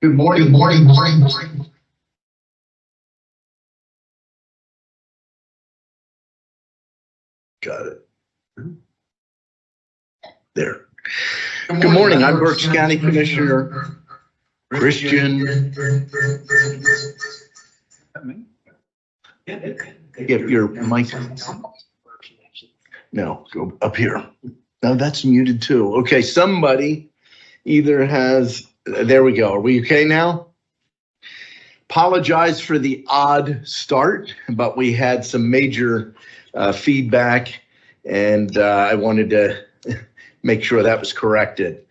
Good morning, morning. Got it. There. Good morning. I'm Berks County Commissioner Christian. Get your mic. No, go up here. No, that's muted too. Okay, somebody either has, there we go. Are we okay now? Apologize for the odd start, but we had some major feedback and I wanted to make sure that was corrected.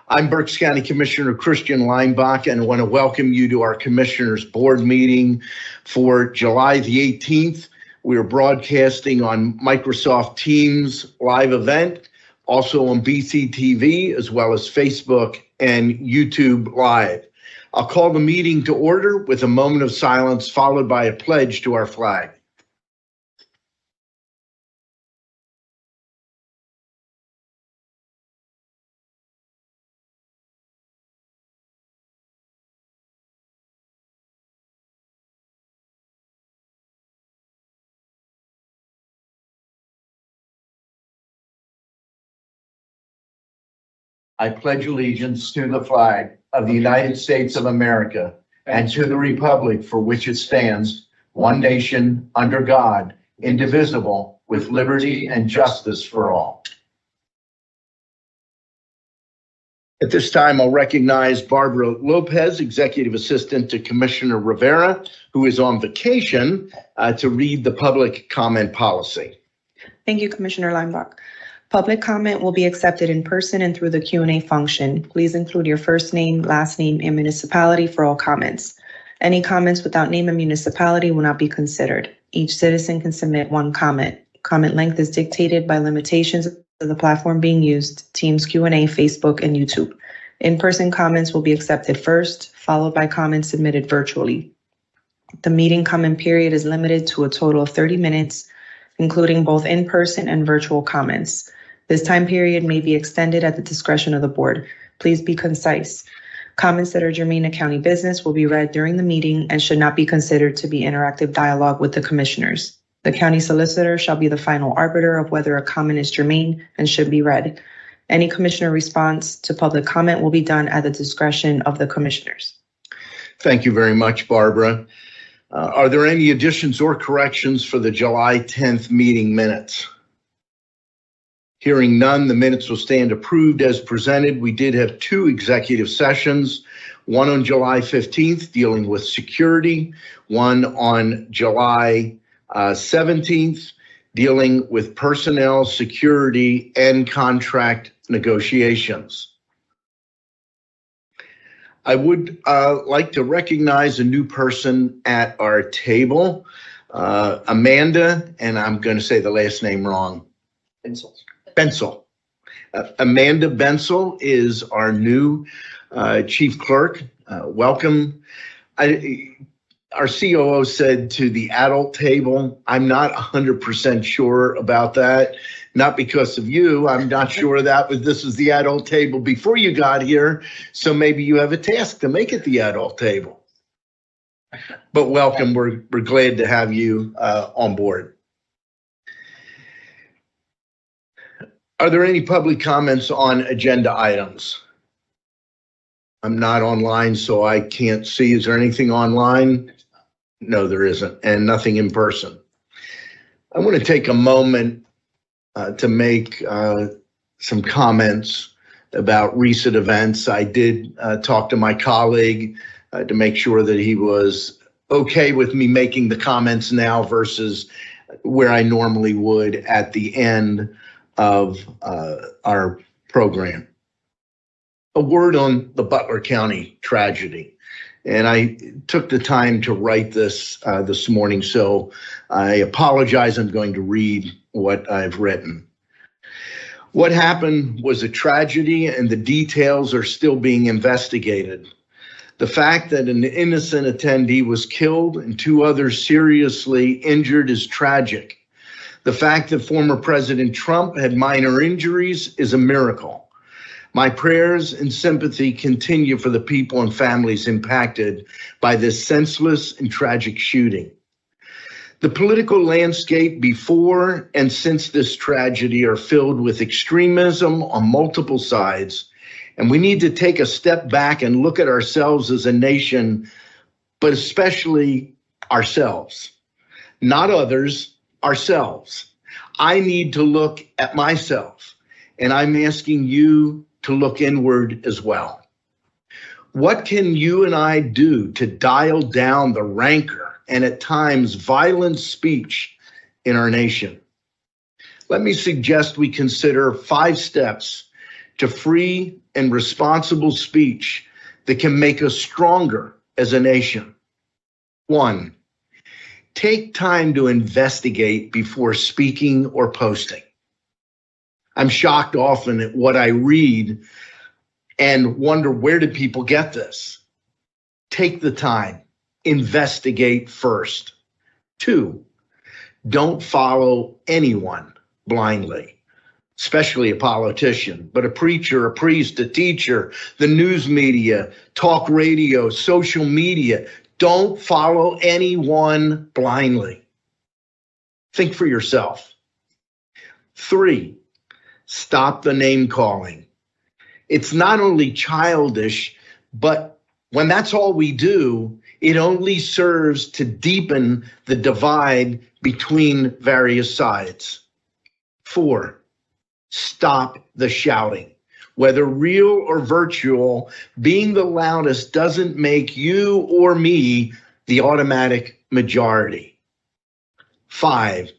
I'm Berks County Commissioner Christian Leinbach, and I want to welcome you to our Commissioners Board meeting for July the 18th. We are broadcasting on Microsoft Teams live event, also on BCTV, as well as Facebook and YouTube Live. I'll call the meeting to order with a moment of silence, followed by a pledge to our flag. I pledge allegiance to the flag of the United States of America and to the republic for which it stands, one nation, under God, indivisible, with liberty and justice for all. At this time, I'll recognize Barbara Lopez, Executive Assistant to Commissioner Rivera, who is on vacation, to read the public comment policy. Thank you, Commissioner Leinbach. Public comment will be accepted in person and through the Q&A function. Please include your first name, last name, and municipality for all comments. Any comments without name and municipality will not be considered. Each citizen can submit one comment. Comment length is dictated by limitations of the platform being used, Teams Q&A, Facebook, and YouTube. In-person comments will be accepted first, followed by comments submitted virtually. The meeting comment period is limited to a total of 30 minutes, including both in-person and virtual comments. This time period may be extended at the discretion of the board. Please be concise. Comments that are germane to county business will be read during the meeting and should not be considered to be interactive dialogue with the commissioners. The county solicitor shall be the final arbiter of whether a comment is germane and should be read. Any commissioner response to public comment will be done at the discretion of the commissioners. Thank you very much, Barbara. Are there any additions or corrections for the July 10th meeting minutes? Hearing none, the minutes will stand approved as presented. We did have two executive sessions, one on July 15th dealing with security, one on July 17th dealing with personnel, security, and contract negotiations. I would like to recognize a new person at our table, Amanda, and I'm going to say the last name wrong. Bensel. Amanda Bensel is our new chief clerk. Welcome. Our COO said to the adult table. I'm not 100% sure about that. Not because of you. I'm not sure that this is the adult table before you got here. So maybe you have a task to make it the adult table. But welcome. We're glad to have you on board. Are there any public comments on agenda items? I'm not online, so I can't see. Is there anything online? No, there isn't, and nothing in person. I want to take a moment to make some comments about recent events. I did talk to my colleague to make sure that he was okay with me making the comments now versus where I normally would at the end of our program. A word on the Butler County tragedy. And I took the time to write this this morning, so I apologize. I'm going to read what I've written. What happened was a tragedy, and the details are still being investigated. The fact that an innocent attendee was killed and two others seriously injured is tragic. The fact that former President Trump had minor injuries is a miracle. My prayers and sympathy continue for the people and families impacted by this senseless and tragic shooting. The political landscape before and since this tragedy are filled with extremism on multiple sides, and we need to take a step back and look at ourselves as a nation, but especially ourselves. Not others, ourselves. I need to look at myself, and I'm asking you to look inward as well. What can you and I do to dial down the rancor and at times violent speech in our nation? Let me suggest we consider 5 steps to free and responsible speech that can make us stronger as a nation. 1, take time to investigate before speaking or posting. I'm shocked often at what I read and wonder, where did people get this? Take the time, investigate first. 2, don't follow anyone blindly, especially a politician, but a preacher, a priest, a teacher, the news media, talk radio, social media. Don't follow anyone blindly. Think for yourself. 3, stop the name calling. It's not only childish, but when that's all we do, it only serves to deepen the divide between various sides. 4, stop the shouting. Whether real or virtual, being the loudest doesn't make you or me the automatic majority. 5,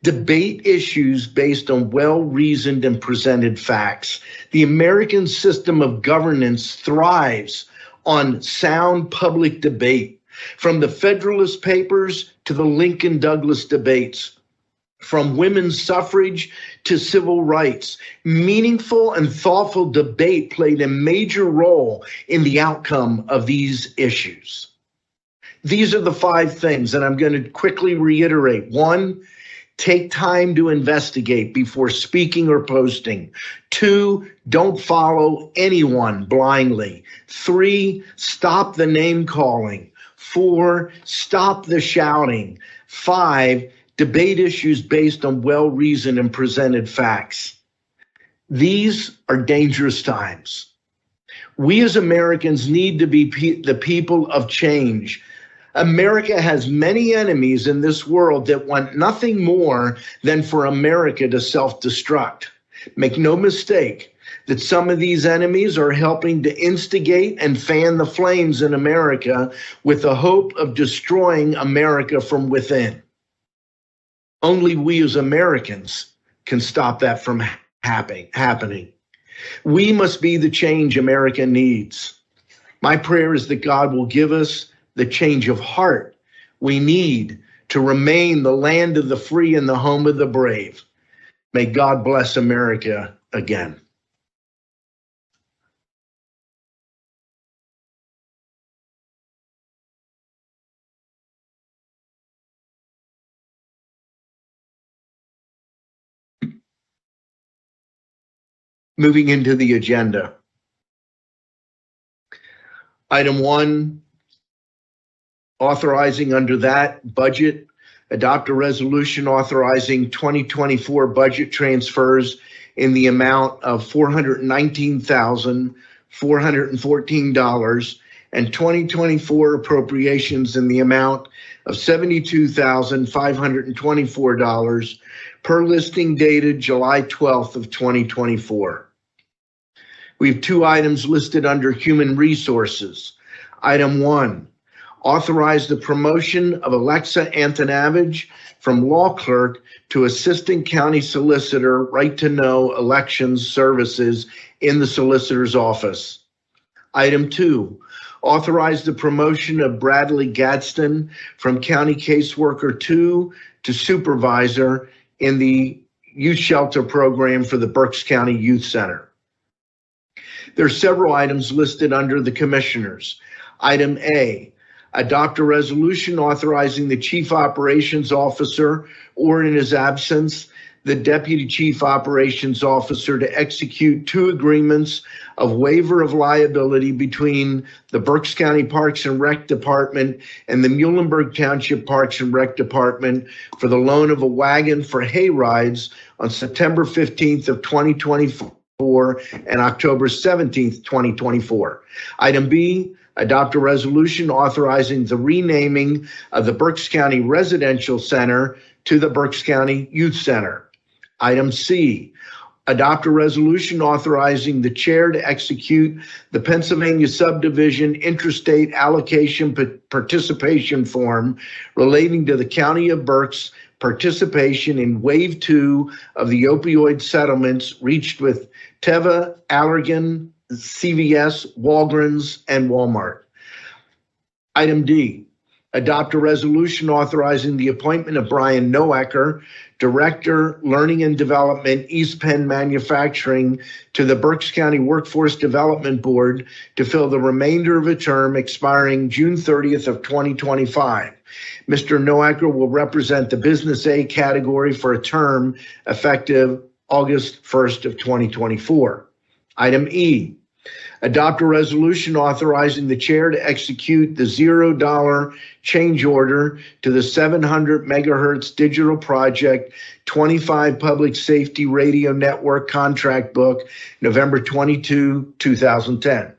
debate issues based on well-reasoned and presented facts. The American system of governance thrives on sound public debate, from the Federalist Papers to the Lincoln-Douglas debates, from women's suffrage to civil rights. Meaningful and thoughtful debate played a major role in the outcome of these issues. These are the 5 things, and I'm going to quickly reiterate. 1, take time to investigate before speaking or posting. 2, don't follow anyone blindly. 3, stop the name calling. 4, stop the shouting. 5, debate issues based on well-reasoned and presented facts. These are dangerous times. We as Americans need to be the people of change. America has many enemies in this world that want nothing more than for America to self-destruct. Make no mistake that some of these enemies are helping to instigate and fan the flames in America with the hope of destroying America from within. Only we as Americans can stop that from happening. We must be the change America needs. My prayer is that God will give us the change of heart we need to remain the land of the free and the home of the brave. May God bless America again. Moving into the agenda. Item 1, authorizing under that budget, adopt a resolution authorizing 2024 budget transfers in the amount of $419,414 and 2024 appropriations in the amount of $72,524 per listing dated July 12th of 2024. We have 2 items listed under Human Resources. Item 1, authorize the promotion of Alexa Antonavage from law clerk to assistant county solicitor, right to know elections services in the solicitor's office. Item 2, authorize the promotion of Bradley Gadsden from county caseworker 2 to supervisor in the youth shelter program for the Berks County Youth Center. There are several items listed under the commissioners. Item A, adopt a resolution authorizing the Chief Operations Officer, or in his absence, the Deputy Chief Operations Officer to execute 2 agreements of waiver of liability between the Berks County Parks and Rec Department and the Muhlenberg Township Parks and Rec Department for the loan of a wagon for hay rides on September 15th of 2024 and October 17th, 2024. Item B, adopt a resolution authorizing the renaming of the Berks County Residential Center to the Berks County Youth Center. Item C, adopt a resolution authorizing the chair to execute the Pennsylvania Subdivision Interstate Allocation Participation Form relating to the County of Berks participation in Wave 2 of the opioid settlements reached with Teva, Allergan, CVS, Walgreens, and Walmart. Item D, adopt a resolution authorizing the appointment of Brian Noacker, Director, Learning and Development, East Penn Manufacturing, to the Berks County Workforce Development Board to fill the remainder of a term expiring June 30th of 2025. Mr. Noacker will represent the Business A category for a term effective August 1st of 2024. Item E, adopt a resolution authorizing the chair to execute the $0 change order to the 700 megahertz digital project 25 public safety radio network contract book, November 22, 2010.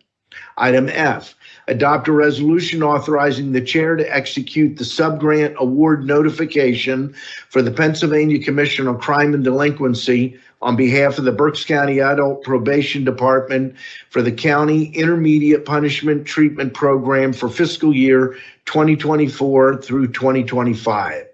Item F, adopt a resolution authorizing the chair to execute the subgrant award notification for the Pennsylvania Commission on Crime and Delinquency on behalf of the Berks County Adult Probation Department for the County Intermediate Punishment Treatment Program for fiscal year 2024 through 2025.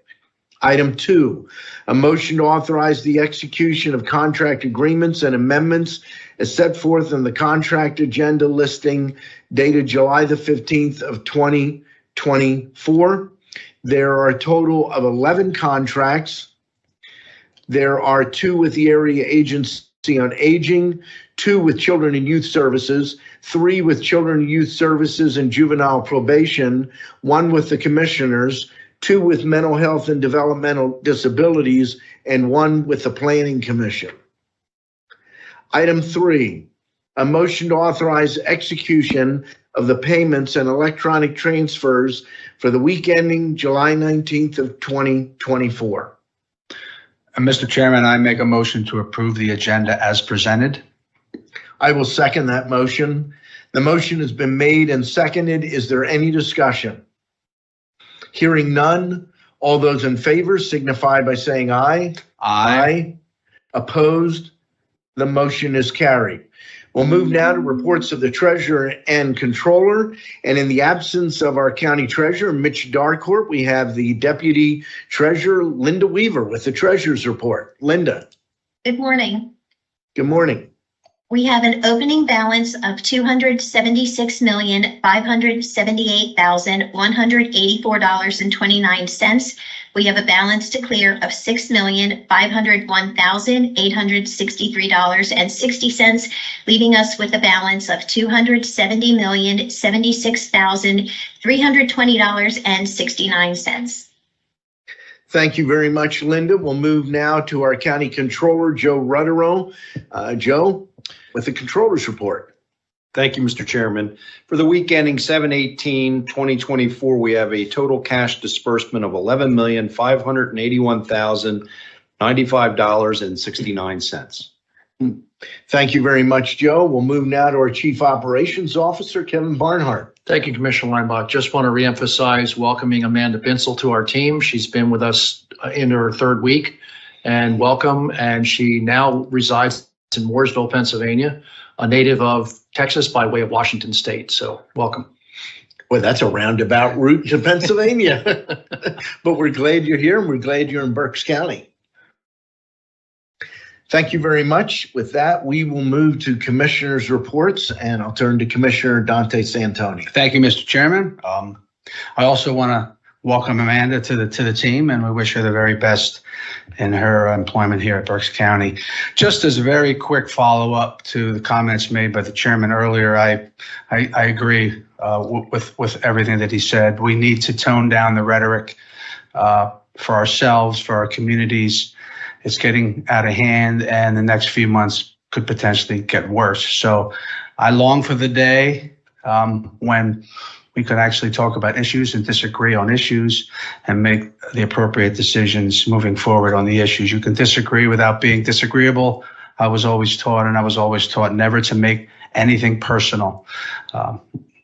Item 2, a motion to authorize the execution of contract agreements and amendments as set forth in the contract agenda listing dated July the 15th of 2024. There are a total of 11 contracts. There are 2 with the Area Agency on Aging, 2 with Children and Youth Services, 3 with Children and Youth Services and Juvenile Probation, 1 with the Commissioners, 2 with Mental Health and Developmental Disabilities, and 1 with the Planning Commission. Item 3, a motion to authorize execution of the payments and electronic transfers for the week ending July 19th of 2024. Mr. Chairman, I make a motion to approve the agenda as presented. I will second that motion. The motion has been made and seconded. Is there any discussion? Hearing none, all those in favor signify by saying aye. Aye. Opposed? The motion is carried. We'll move now to reports of the treasurer and controller. And in the absence of our county treasurer, Mitch Darcourt, we have the deputy treasurer, Linda Weaver, with the treasurer's report. Linda. Good morning. Good morning. We have an opening balance of $276,578,184.29. We have a balance to clear of $6,501,863.60, leaving us with a balance of $270,076,320.69. Thank you very much, Linda. We'll move now to our county controller, Joe Rutterow. Joe, with the controller's report. Thank you, Mr. Chairman. For the week ending 7/18/2024, we have a total cash disbursement of $11,581,095.69. Thank you very much, Joe. We'll move now to our Chief Operations Officer, Kevin Barnhart. Thank you, Commissioner Leinbach. Just want to reemphasize welcoming Amanda Binsel to our team. She's been with us in her 3rd week, and welcome. And she now resides in Mooresville, Pennsylvania, a native of Texas by way of Washington State. So welcome. Well, that's a roundabout route to Pennsylvania. But we're glad you're here, and we're glad you're in Berks County. Thank you very much. With that, we will move to commissioners' reports, and I'll turn to Commissioner Dante Santoni. Thank you, Mr. Chairman. I also want to welcome Amanda to the team, and we wish her the very best in her employment here at Berks County. Just as a very quick follow-up to the comments made by the chairman earlier, I agree with everything that he said. We need to tone down the rhetoric for ourselves, for our communities, it's getting out of hand, and the next few months could potentially get worse. So I long for the day when we could actually talk about issues and disagree on issues and make the appropriate decisions moving forward on the issues. You can disagree without being disagreeable. I was always taught never to make anything personal.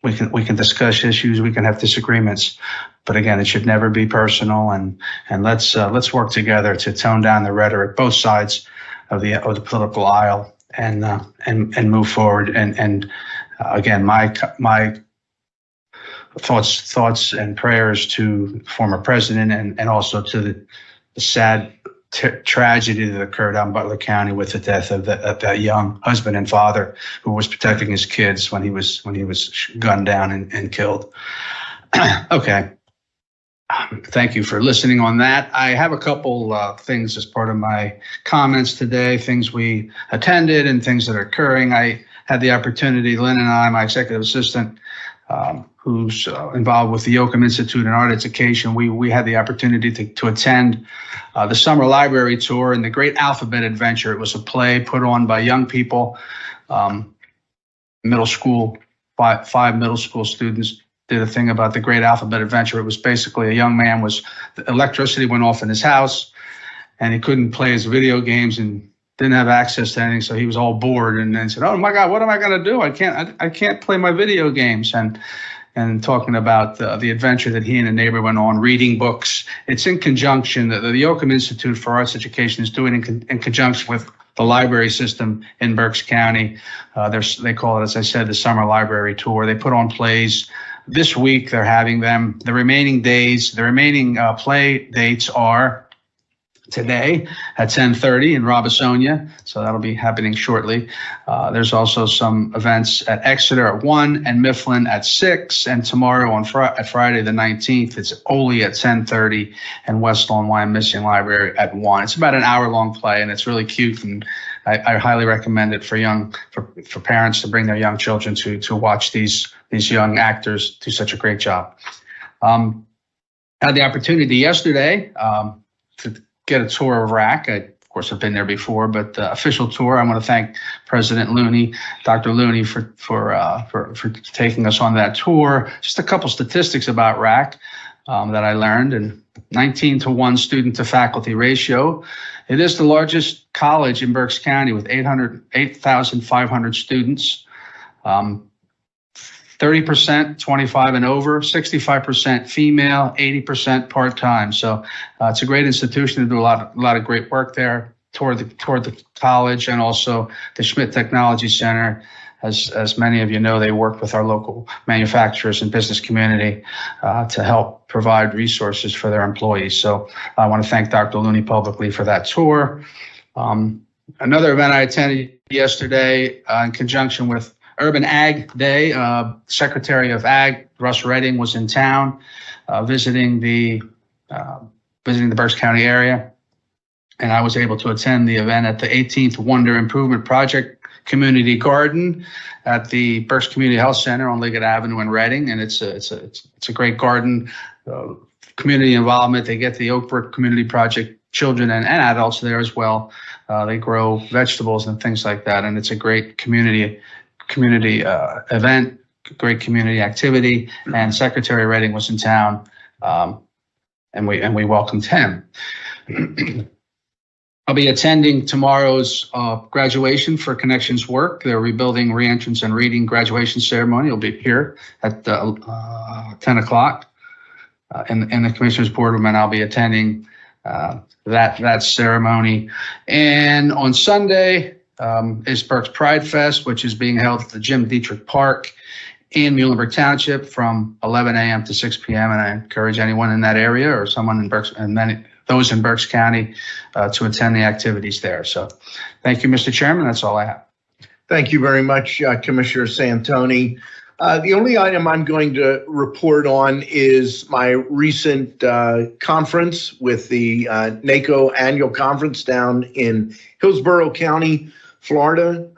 We can discuss issues, we can have disagreements, but again, it should never be personal. And let's work together to tone down the rhetoric, both sides of the political aisle, and move forward. And again, my thoughts and prayers to former president and also to the sad tragedy that occurred out in Butler County with the death of that young husband and father who was protecting his kids when he was gunned down and killed. Okay. Thank you for listening on that. I have a couple things as part of my comments today, things we attended and things that are occurring. I had the opportunity, Lynn and I, my executive assistant, who's involved with the Yoakum Institute in Art Education, we had the opportunity to attend the summer library tour and the Great Alphabet Adventure. It was a play put on by young people, middle school, five middle school students did a thing about the Great Alphabet Adventure. It was basically a young man the electricity went off in his house and he couldn't play his video games and didn't have access to anything, so he was all bored and then said, "Oh my God, what am I going to do? I can't play my video games." And talking about the adventure that he and a neighbor went on, reading books. It's in conjunction that the Yoakum Institute for Arts Education is doing in conjunction with the library system in Berks County. They call it, as I said, the summer library tour. They put on plays. This week they're having them. The remaining play dates are today at 10:30 in Robisonia, so that'll be happening shortly. There's also some events at Exeter at 1 and Mifflin at 6, and tomorrow on Friday the 19th, it's Ole at 10:30 and West Lawn Wyomissing Library at 1. It's about an hour-long play, and it's really cute, and I highly recommend it for parents to bring their young children to watch these young actors do such a great job. Had the opportunity yesterday to get a tour of RAC. Of course, I've been there before, but the official tour, I want to thank President Looney, Dr. Looney, for taking us on that tour. Just a couple statistics about RAC that I learned. And 19-to-1 student to faculty ratio. It is the largest college in Berks County with 8,500 students. 30% 25 and over, 65% female, 80% part-time. So it's a great institution to do a lot of great work there toward the college, and also the Schmidt Technology Center. As many of you know, they work with our local manufacturers and business community to help provide resources for their employees. So I want to thank Dr. Looney publicly for that tour. Another event I attended yesterday in conjunction with Urban Ag Day, Secretary of Ag, Russ Redding, was in town visiting the Berks County area. And I was able to attend the event at the 18th Wonder Improvement Project Community Garden at the Berks Community Health Center on Liggett Avenue in Reading. And it's a great garden, community involvement. They get the Oakbrook Community Project children and adults there as well. They grow vegetables and things like that. And it's a great community event, great community activity, and Secretary Redding was in town, and we welcomed him. I'll be attending tomorrow's graduation for Connections Work. They're rebuilding reentrance and reading graduation ceremony. It'll be here at 10 o'clock in the Commissioners Boardroom, and I'll be attending that ceremony. And on Sunday, is Berks Pride Fest, which is being held at the Jim Dietrich Park in Muhlenberg Township from 11 a.m. to 6 p.m. And I encourage anyone in that area or someone in Berks and those in Berks County to attend the activities there. So thank you, Mr. Chairman. That's all I have. Thank you very much, Commissioner Santoni. The only item I'm going to report on is my recent conference with the NACO annual conference down in Hillsborough County, Florida.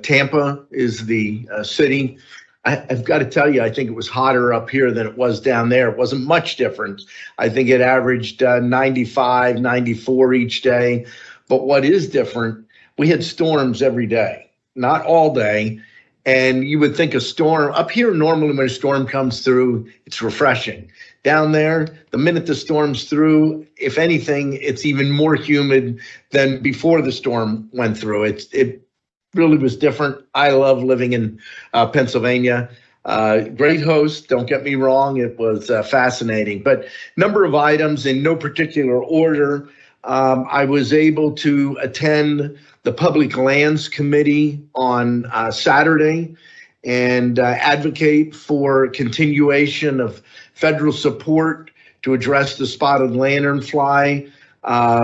Tampa is the city. I've got to tell you, I think it was hotter up here than it was down there. It wasn't much different. I think it averaged 95, 94 each day. But what is different, we had storms every day, not all day. And you would think a storm up here, normally when a storm comes through, it's refreshing. Down there, the minute the storm's through, if anything, it's even more humid than before the storm went through. It really was different. I love living in Pennsylvania. Great host, don't get me wrong. It was fascinating. But number of items in no particular order. I was able to attend the Public Lands Committee on Saturday and advocate for continuation of federal support to address the spotted lanternfly,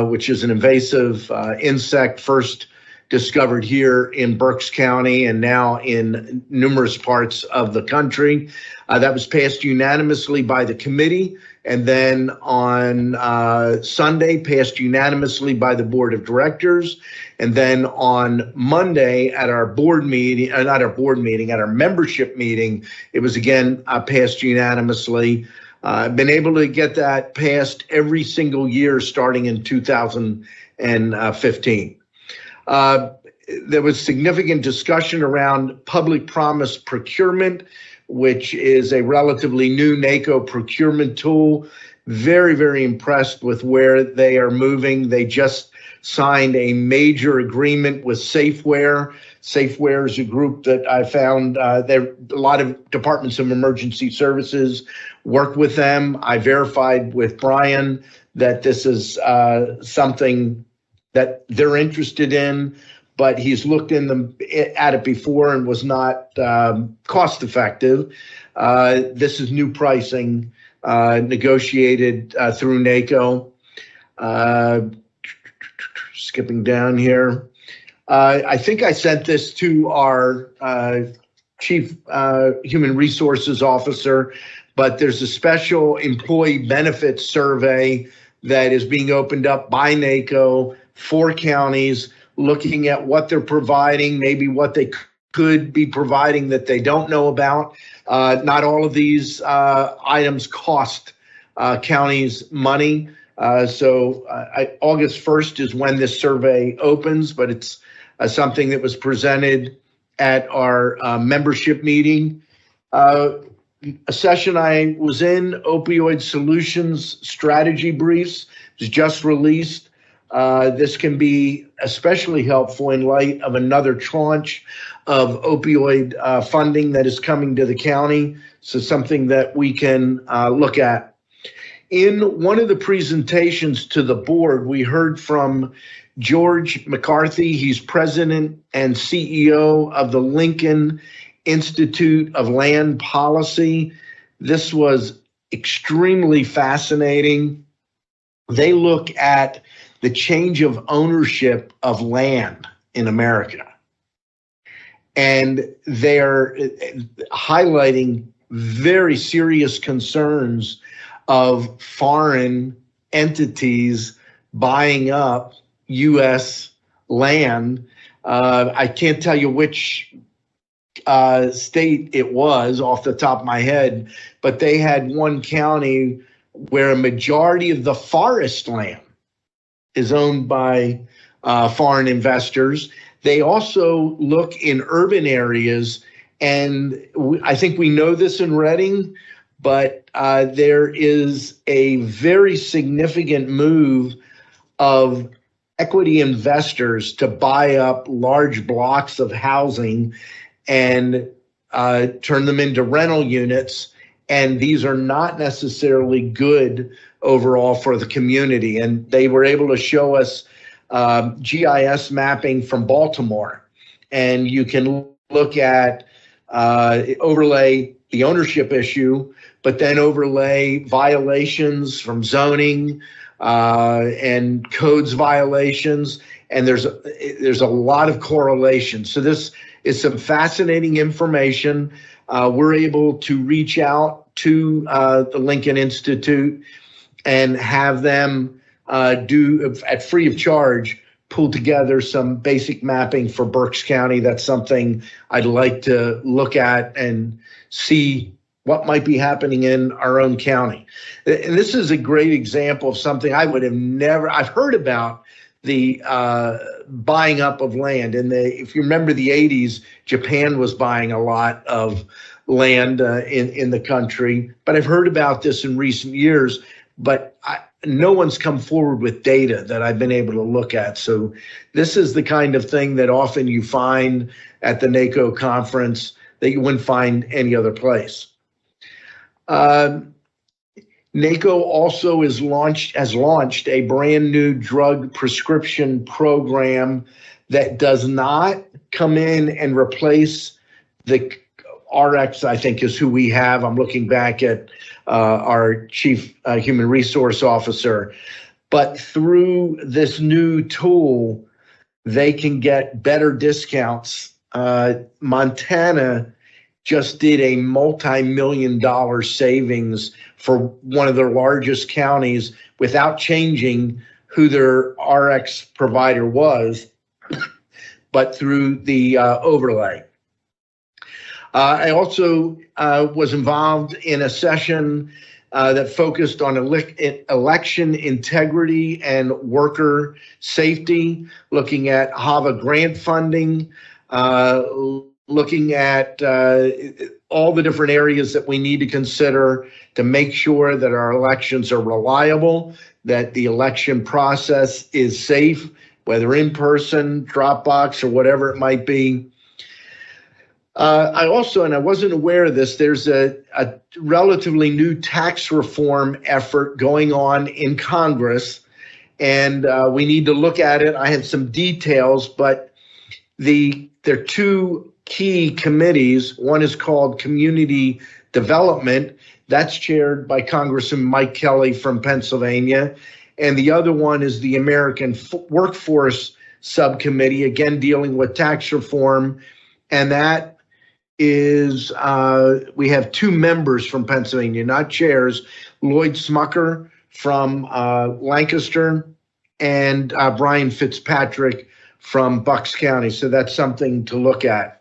which is an invasive insect first discovered here in Berks County and now in numerous parts of the country. That was passed unanimously by the committee, and then on Sunday passed unanimously by the board of directors. And then on Monday at our board meeting, at our membership meeting, it was again passed unanimously. I've been able to get that passed every single year starting in 2015. There was significant discussion around public promise procurement, which is a relatively new NACO procurement tool. Very, very impressed with where they are moving. They just signed a major agreement with Safeware. Safeware is a group that I found there a lot of departments of emergency services work with them. I verified with Brian that this is something that they're interested in, but he's looked at it before and was not cost effective. This is new pricing negotiated through NACO. Skipping down here. I think I sent this to our Chief Human Resources Officer, but there's a special employee benefits survey that is being opened up by NACO for counties, looking at what they're providing, maybe what they could be providing that they don't know about. Not all of these items cost counties money. So August 1st is when this survey opens, but it's something that was presented at our membership meeting. A session I was in, opioid solutions strategy briefs, was just released. This can be especially helpful in light of another tranche of opioid funding that is coming to the county. So something that we can look at. In one of the presentations to the board, we heard from George McCarthy. He's president and CEO of the Lincoln Institute of Land Policy. This was extremely fascinating. They look at the change of ownership of land in America. And they're highlighting very serious concerns of foreign entities buying up U.S. land. I can't tell you which state it was off the top of my head, but they had one county where a majority of the forest land is owned by foreign investors. They also look in urban areas, and I think we know this in Reading, but there is a very significant move of equity investors to buy up large blocks of housing and turn them into rental units. And these are not necessarily good overall for the community. And they were able to show us GIS mapping from Baltimore. And you can look at overlay the ownership issue, but then overlay violations from zoning and codes violations. And there's a lot of correlation. So this is some fascinating information. We're able to reach out to the Lincoln Institute and have them do, at free of charge, pull together some basic mapping for Berks County. That's something I'd like to look at and see what might be happening in our own county. And this is a great example of something I would have never, I've heard about the buying up of land. And if you remember the 80s, Japan was buying a lot of land in the country. But I've heard about this in recent years, but no one's come forward with data that I've been able to look at. So this is the kind of thing that often you find at the NACO conference that you wouldn't find any other place. NACO also has launched a brand new drug prescription program that does not come in and replace the RX, I think is who we have. I'm looking back at our chief human resource officer. But through this new tool, they can get better discounts. Montana just did a multi-million-dollar savings for one of their largest counties without changing who their RX provider was, but through the overlay. I also was involved in a session that focused on election integrity and worker safety, looking at HAVA grant funding, looking at all the different areas that we need to consider to make sure that our elections are reliable, that the election process is safe, whether in person, Dropbox, or whatever it might be. I also, and I wasn't aware of this, there's a relatively new tax reform effort going on in Congress, and we need to look at it. I have some details, but there are two key committees. One is called Community Development. That's chaired by Congressman Mike Kelly from Pennsylvania. And the other one is the American Workforce Subcommittee, again, dealing with tax reform. And that is, we have two members from Pennsylvania, not chairs, Lloyd Smucker from Lancaster and Brian Fitzpatrick from Bucks County. So that's something to look at.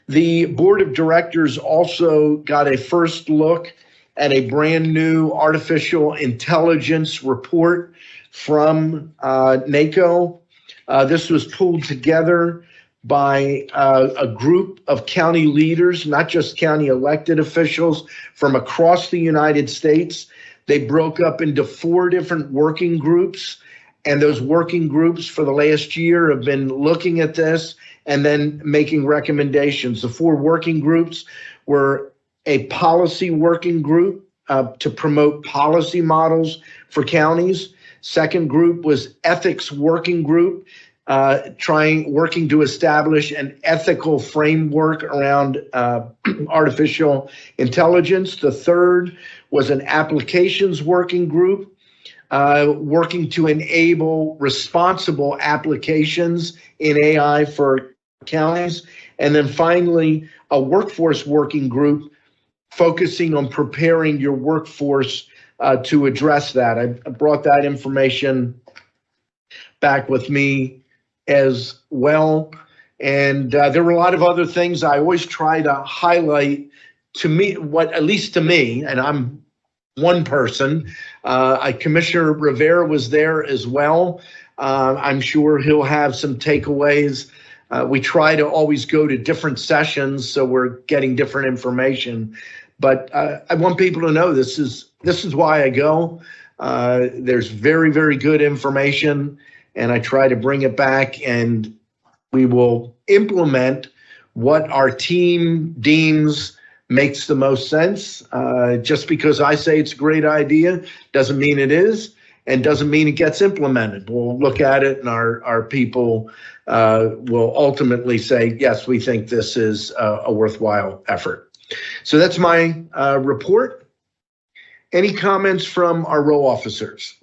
The board of directors also got a first look at a brand new artificial intelligence report from NACO. This was pulled together by a group of county leaders, not just county elected officials from across the United States. They broke up into 4 different working groups, and those working groups for the last year have been looking at this and then making recommendations. The 4 working groups were a policy working group to promote policy models for counties. Second group was ethics working group, working to establish an ethical framework around artificial intelligence. The third was an applications working group, working to enable responsible applications in AI for counties. And then finally, a workforce working group focusing on preparing your workforce to address that. I brought that information back with me as well. And there were a lot of other things I always try to highlight to me, at least to me, and I'm one person. Commissioner Rivera was there as well. I'm sure he'll have some takeaways. We try to always go to different sessions, so we're getting different information. But I want people to know this is why I go. There's very, very good information, and I try to bring it back, and we will implement what our team deems makes the most sense. Just because I say it's a great idea doesn't mean it is, and doesn't mean it gets implemented. We'll look at it, and our people will ultimately say, yes, we think this is a worthwhile effort. So that's my report. Any comments from our row officers?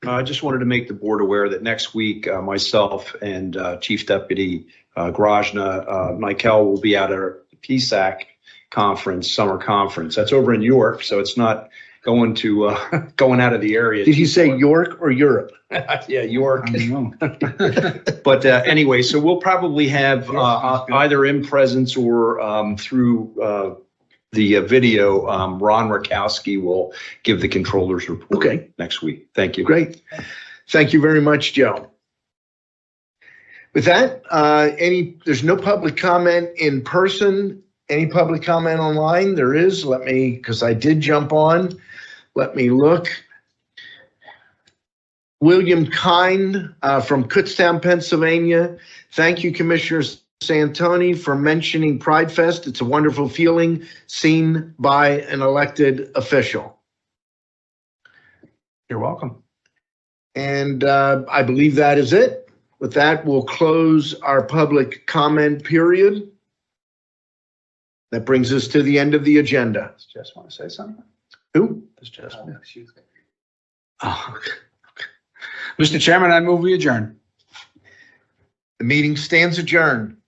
I just wanted to make the board aware that next week, myself and Chief Deputy Grajna, Michael will be at our PSAC conference, summer conference. That's over in York, so it's not going to going out of the area. Did you say York or Europe? Yeah, York. I don't know. But anyway, so we'll probably have either in presence or through the video, Ron Rakowski will give the controller's report Okay. next week. Thank you. Great. Thank you very much, Joe. With that, there's no public comment in person. Any public comment online? There is. Because I did jump on. Let me look. William Kind from Kutztown, Pennsylvania. Thank you, Commissioner Santoni, for mentioning Pride Fest. It's a wonderful feeling seen by an elected official. You're welcome. And I believe that is it. With that, we'll close our public comment period. That brings us to the end of the agenda. Does Jess want to say something? Who? Does Jess want to? Oh, okay. Mr. Chairman, I move we adjourn. The meeting stands adjourned.